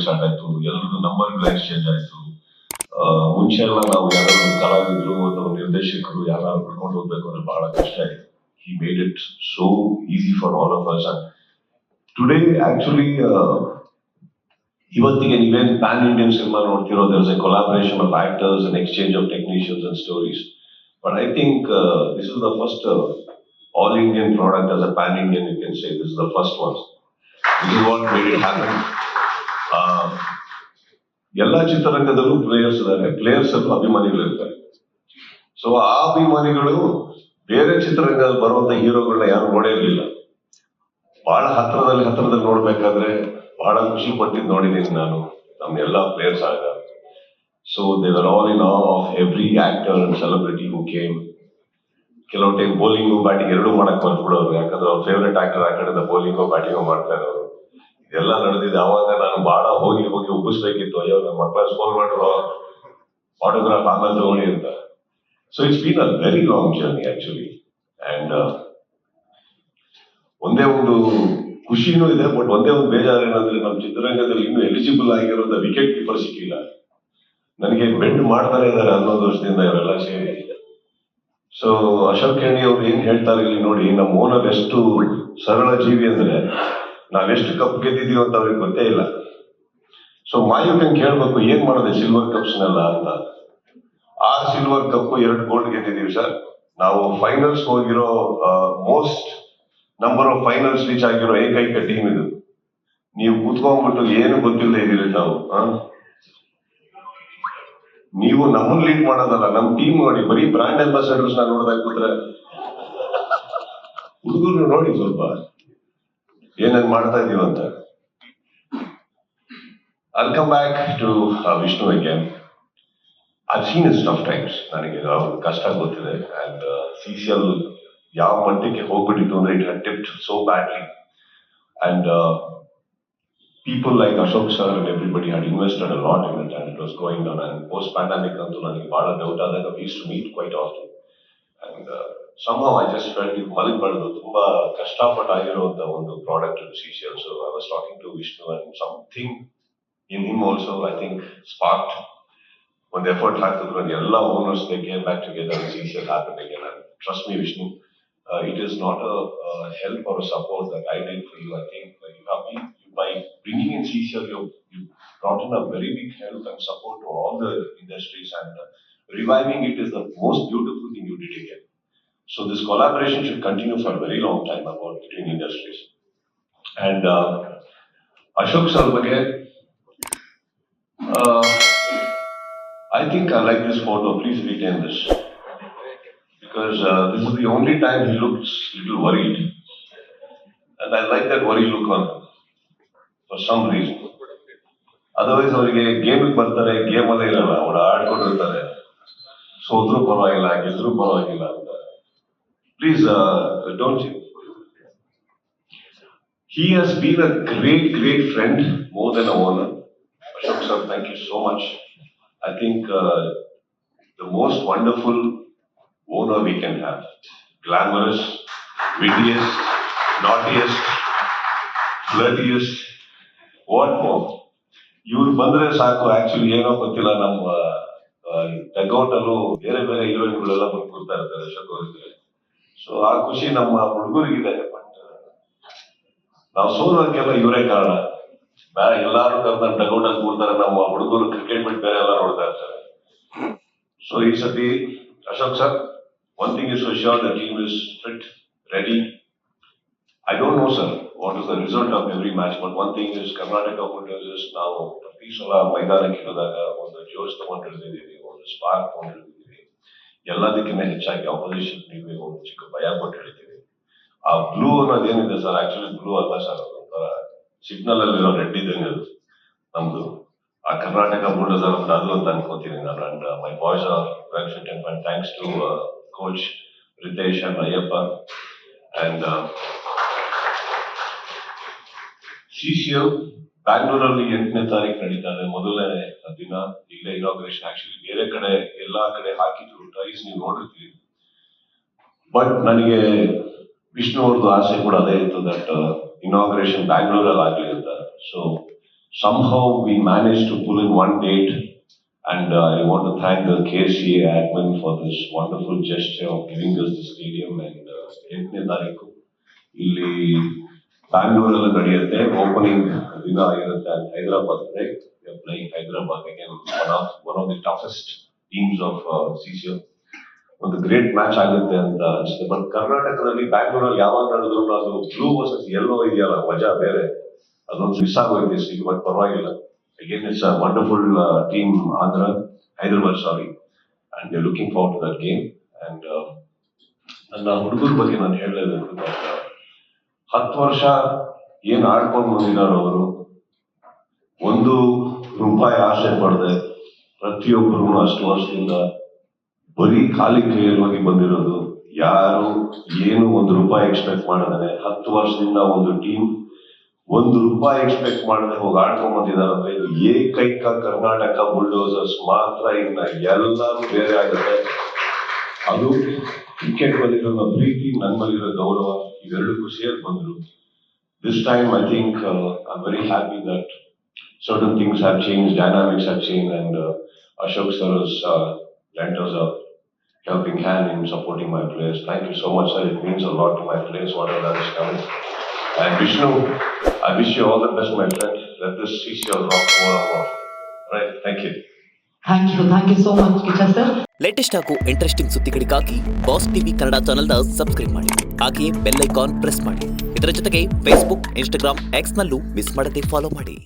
Start ಆಯ್ತು, ಎಲ್ಲರದ್ದು ನಂಬರ್ಗಳು exchange ಆಯ್ತು. ಮುಂಚೆ ಎಲ್ಲ ನಾವು ಯಾರಾದ್ರು ಕಲಾವಿದರು ಅಥವಾ ನಿರ್ದೇಶಕರು ಯಾರು ಕರ್ಕೊಂಡು ಹೋಗ್ಬೇಕು ಅಂದ್ರೆ ಬಹಳ ಕಷ್ಟ ಆಯ್ತು. He made it so easy for all of us. And today, actually, ಇವತ್ತಿಗೆ ನೀವೇನು ಪ್ಯಾನ್ ಇಂಡಿಯನ್ ಸಿನಿಮಾ ನೋಡ್ತಿರೋ, there's a collaboration of actors and exchange of technicians and stories. But I think this is the first all Indian product as a pan Indian, you can say. This is the first one. This is what made it happen. ಎಲ್ಲ ಚಿತ್ರರಂಗದಲ್ಲೂ players ಇದ್ದಾರೆ, players ಅಲ್ಲೂ ಅಭಿಮಾನಿಗಳು ಇರ್ತಾರೆ. So ಆ ಅಭಿಮಾನಿಗಳು ಬೇರೆ ಚಿತ್ರರಂಗದಲ್ಲಿ ಬರುವಂತ ಹೀರೋಗಳನ್ನ ಯಾರು ನೋಡೇ ಇರಲಿಲ್ಲ. ಬಹಳ ಹತ್ರದಲ್ಲಿ ನೋಡ್ಬೇಕಾದ್ರೆ ಬಹಳ ಖುಷಿ ಪಟ್ಟಿದ್ದು ನೋಡಿದ್ದೀನಿ ನಾನು ನಮ್ಮ ಎಲ್ಲಾ ಪ್ಲೇಯರ್ಸ್ ಆಗ. So they were all in all of every actor and celebrity who came. ಕೆಲವು ಟೈಮ್ ಬೌಲಿಂಗು ಬ್ಯಾಟಿಂಗ್ ಎರಡೂ ಮಾಡಕ್ ಬರ್ಬಿಡೋರು, ಯಾಕಂದ್ರೆ ಅವ್ರ ಫೇವ್ರೆಟ್ ಆಕ್ಟರ್ ಆ ಕಡೆಯಿಂದ ಬೌಲಿಂಗು ಬ್ಯಾಟಿಂಗು ಮಾಡ್ತಾ ಇರೋರು. ಇದೆಲ್ಲ ನಡೆದಿದೆ. ಅವಾಗ ನಾನು ಬಹಳ ಹೋಗಿ ಉಬ್ಬಿಸ್ಬೇಕಿತ್ತು, ಅಯ್ಯೋ ನಮ್ಮ ಮಕ್ಕಳ ಸ್ಕೋರ್ ಮಾಡಿರೋ ಆಟೋಗ್ರಾಫ್ ಆಮೇಲೆ ತಗೊಳ್ಳಿ ಅಂತ. So it's been a very long journey actually. And ಒಂದೇ ಒಂದು ಖುಷಿನೂ ಇದೆ, ಬಟ್ ಒಂದೇ ಒಂದು ಬೇಜಾರು ಏನಂದ್ರೆ ನಮ್ಮ ಚಿತ್ರರಂಗದಲ್ಲಿ ಇನ್ನೂ ಎಲಿಜಿಬಲ್ ಆಗಿರೋದ ವಿಕೆಟ್ ಕೀಪರ್ ಸಿಕ್ಕಿಲ್ಲ. ನನಗೆ ಬೆಂಡ್ ಮಾಡ್ತಾನೆ ಇದ್ದಾರೆ 11 ವರ್ಷದಿಂದ ಇವರೆಲ್ಲ ಸೇರಿ. ಸೊ ಅಶೋಕ್ ಖೇಣಿ ಅವ್ರು ಏನ್ ಹೇಳ್ತಾರೆ ಇಲ್ಲಿ ನೋಡಿ, ನಮ್ಮ ಓನರ್ ಎಷ್ಟು ಸರಳ ಜೀವಿ ಅಂದ್ರೆ ನಾವೆಷ್ಟು ಕಪ್ ಗೆದ್ದಿದೀವಿ ಅಂತ ಅವ್ರಿಗೆ ಗೊತ್ತೇ ಇಲ್ಲ. ಸೊ ಮಾಯುಕನ್ ಕೇಳ್ಬೇಕು ಏನ್ ಮಾಡೋದು ಸಿಲ್ವರ್ ಕಪ್ಸ್ನೆಲ್ಲ ಅಂತ. 6 ಸಿಲ್ವರ್ ಕಪ್ 2 ಗೋಲ್ಡ್ ಗೆದ್ದಿದೀವಿ ಸರ್. ನಾವು ಫೈನಲ್ಸ್ ಹೋಗಿರೋ most number of finals reach ಆಗಿರೋ ಏಕೈಕ ಟೀಮ್ ಇದು. ನೀವು ಕೂತ್ಕೊಂಡ್ಬಿಟ್ಟು ಏನು ಗೊತ್ತಿಲ್ಲದೆ ಇದೀರಿ ನಾವು. ನೀವು ನಮ್ಮನ್ನ ಲೀಡ್ ಮಾಡೋದಲ್ಲ, ನಮ್ ಟೀಮ್ ನೋಡಿ ಬರೀ ಬ್ರಾಂಡ್ ಅಂಬಾಸಿಡರ್ಸ್ ನ ನೋಡಿದಾಗ ಕೂತ್ರೆ ಹುಡುಗರು ನೋಡಿ ಸ್ವಲ್ಪ ಏನೇನ್ ಮಾಡ್ತಾ ಇದೀವಂತ. I'll come back to Vishnu again. I've seen his tough times. ನನಗೆ ಅವ್ರ ಕಷ್ಟ ಗೊತ್ತಿದೆ. And CCL ಯಾವ ಮಟ್ಟಕ್ಕೆ ಹೋಗ್ಬಿಟ್ಟಿತ್ತು ಅಂದ್ರೆ it had tipped so badly. And people like Ashok sir and everybody had invested a lot in it, and it was going on. And post pandemic ಅಂತೂ ನನಗೆ ಬಹಳ ಡೌಟ್ ಆದಾಗ we used to meet quite often. And somehow I just felt ಇದು ಮಲಗಬಾರ್ದು, ತುಂಬಾ ಕಷ್ಟಪಟ್ಟು ಆಗಿರುವಂತ ಒಂದು product CCL. So I was talking to Vishnu and something in him also, I think, sparked when the effort happened, when all owners they came back together and CCL happened again. And trust me, Vishnu, it is not a help or a support that I did for you. I think you have been, by bringing in CCL, you brought in a very big help and support to all the industries, and reviving it is the most beautiful thing you did again. So this collaboration should continue for a very long time about between industries. And Ashok sir again. I think I like this photo. Please retain this, because this is the only time he looks little worried, and I like that worry look on him for some reason. Otherwise, ಅವರಿಗೆ game ಬರ್ತಾರೆ, game ಅಲ್ಲೇ ಇರಲ್ಲ, ಅವರ ಆಡ್ಕೊಂಡಿರ್ತಾರೆ, ಸೋದ್ರು ಪರವಾಗಿಲ್ಲ ಗೆದ್ರು ಪರವಾಗಿಲ್ಲ ಅಂತ. Please don't you? He has been a great friend, more than a owner. Ashok sir, thank you so much. I think the most wonderful owner we can have. Glamorous, wittiest, naughtiest, flirtiest. What more? ಇವ್ರು ಬಂದ್ರೆ ಸಾಕು. Actually ಏನೋ ಗೊತ್ತಿಲ್ಲ, ನಮ್ಮ ಟೆಗೌಟ್ ಅಲ್ಲೂ ಬೇರೆ ಹೀರೋಯಿನ್ಗಳೆಲ್ಲ ಬಂದು ಕೂರ್ತಾ ಇರ್ತಾರೆ ಅಶೋಕ್ ಅವ್ರಿಗೆ. ಸೊ ಆ ಖುಷಿ ನಮ್ಮ ಹುಡುಗರಿಗಿದೆ. ಬಟ್ ನಾವು ಸೋಲೋದಕ್ಕೆಲ್ಲ ಇವರೇ ಕಾರಣ. ಎಲ್ಲಾರು ಕರ್ದ ಟೆಗೌಟ್ ಅಲ್ಲಿ ಕೂರ್ತಾರೆ, ನಮ್ಮ ಹುಡುಗರು ಕ್ರಿಕೆಟ್ ಬಿಟ್ಟು ಬೇರೆ ಎಲ್ಲ ನೋಡ್ತಾ ಇರ್ತಾರೆ. ಸೊ ಈ ಸತಿ Ashok sir, one thing is for sure, the team is fit, ready. I don't know, sir, what is the result of every match, but one thing is Karnataka Bulldogs ನಾವು ಪ್ರತಿ ಸಲ ಮೈದಾನಕ್ಕೆ ಇಳಿದಾಗ ಒಂದು ಜೋಶ್ ತಗೊಂಡಿರ್ತಿದೀವಿ, ಒಂದು ಸ್ಪಾರ್ಕ್ ತಗೊಂಡಿರ್ತಿದೀವಿ. ಎಲ್ಲದಕ್ಕಿಂತ ಹೆಚ್ಚಾಗಿ ಆಪೋಸಿಷನ್ ಟೀಮ್ಗೆ ಒಂದು ಚಿಕ್ಕ ಭಯ ಕೊಟ್ಟು ಹೇಳ್ತೀವಿ. ಆ ಬ್ಲೂ ಅನ್ನೋದೇನಿದೆ ಸರ್, ಆಕ್ಚುಲಿ ಬ್ಲೂ ಅಲ್ಲ ಸರ್, ಒಂಥರ ಸಿಗ್ನಲ್ ಅಲ್ಲಿರೋ ರೆಡ್ ಇದ್ದಂಗೆ ಅದು ನಮ್ದು. ಆ ಕರ್ನಾಟಕ ಬುಲ್ಡೋಸ್ ಅಂದ್ರೆ ಅದು ಅಂತ ಅನ್ಕೋತೀನಿ ನಾನು. And my boys are well fit and fine, thanks to coach Ritesh and Ayyappa. And CCL ಬ್ಯಾಂಗ್ಳೂರಲ್ಲಿ 8ನೇ ತಾರೀಕು ನಡೀತಾ ಇದೆ, ಮೊದಲನೇ ದಿನ. ಇಲ್ಲೇ ಇನಾಗ್ರೇಷನ್. ಆಕ್ಚುಲಿ ಬೇರೆ ಕಡೆ ಎಲ್ಲಾ ಕಡೆ ಹಾಕಿದ್ರು ಟ್ರೈಸ್, ನೀವು ನೋಡಿರ್ತೀವಿ. ಬಟ್ ನನಗೆ ವಿಷ್ಣು ಅವ್ರದ್ದು ಆಸೆ ಕೂಡ ಅದೇ ಇತ್ತು, ದಟ್ ಇನಾಗ್ರೇಷನ್ ಬ್ಯಾಂಗ್ಳೂರಲ್ಲಿ ಆಗ್ಲಿ ಅಂತ. So somehow we managed to pull in one date, and I want to thank the KCA admin for this wonderful gesture of giving us the stadium. And 8ನೇ ತಾರೀಕು ಇಲ್ಲಿ ಬ್ಯಾಂಗ್ಳೂರಲ್ಲಿ ನಡೆಯುತ್ತೆ, ಓಪನಿಂಗ್ ದಿನ ಆಗಿರುತ್ತೆ. And Hyderabad, right? We are playing Hyderabad again, one of the toughest teams of CCL. ಒಂದು great match ಆಗುತ್ತೆ ಅಂತ ಅನ್ಸುತ್ತೆ. ಬಟ್ ಕರ್ನಾಟಕದಲ್ಲಿ ಬ್ಯಾಂಗ್ಳೂರಲ್ಲಿ ಯಾವಾಗ ನಡೆದ್ರು ಅದು ಬ್ಲೂ ವರ್ಸಸ್ ಯೆಲ್ಲೋ ಇದೆಯಲ್ಲ, ಮಜಾ ಬೇರೆ. ಅದೊಂದು ಮಿಸ್ ಆಗೋಯ್ತು ಈಗ, ಬಟ್ ಪರವಾಗಿಲ್ಲ. Again it's a wonderful team Hyderabad, sorry, and they're looking forward to that game. And ನನ್ನ ಹುಡುಗರ ಬಗ್ಗೆ ನಾನು ಹೇಳಲೇಬೇಕು. 10 ವರ್ಷ ಏನ್ ಆಡ್ಕೊಂಡು ಬಂದಿದ್ದಾರೆ ಅವರು, ₹1 ಆಸೆ ಪಡದೆ ಪ್ರತಿಯೊಬ್ಬರು ಅಷ್ಟು ವರ್ಷದಿಂದ ಬರೀ ಖಾಲಿ ಕೈಯಲ್ಲಿ ಹೋಗಿ ಬಂದಿರೋದು. ಯಾರು ಏನು ₹1 ಎಕ್ಸ್ಪೆಕ್ಟ್ ಮಾಡದಾನೆ 10 ವರ್ಷದಿಂದ ಒಂದು ಟೀಮ್ ₹1 ಎಕ್ಸ್ಪೆಕ್ಟ್ ಮಾಡದೆ ಹೋಗಿ ಆಡ್ಕೊಂಡ್ ಬಂದಿದ್ದಾರೆ ಅಂದ್ರೆ ಇದು ಏಕೈಕ ಕರ್ನಾಟಕ ಬುಲ್ಡೋಸರ್ಸ್ ಮಾತ್ರ. ಇನ್ನ ಎಲ್ಲರೂ ಬೇರೆ ಆಗುತ್ತೆ. ಅದು ಕ್ರಿಕೆಟ್ ಬಲ್ಲಿರೋ ಪ್ರೀತಿ, ನನ್ನ ಬಲ್ಲಿರೋ ಗೌರವ, ಇವೆರಡಕ್ಕೂ ಸೇರಿ ಬಂದ್ರು. This time I think I am very happy that certain things have changed, dynamics have changed, and Ashok sir has lent us a helping hand in supporting my players. Thank you so much, sir. It means a lot to my players, whatever that is coming. And Vishnu, I wish you all the best, my friend. Let this CCL rock more and more. Right? Thank you. Thank you so much, Kicha sir. Latest ಹಾಗೂ interesting ಸುದ್ದಿಗಳಿಗಾಗಿ boss TV Kannada ಚಾನೆಲ್ನ subscribe ಮಾಡಿ. ಹಾಗೆಯೇ bell icon press ಮಾಡಿ. ಇದರ ಜೊತೆಗೆ Facebook, Instagram, ಎಕ್ಸ್ನಲ್ಲೂ miss ಮಾಡದೆ follow ಮಾಡಿ.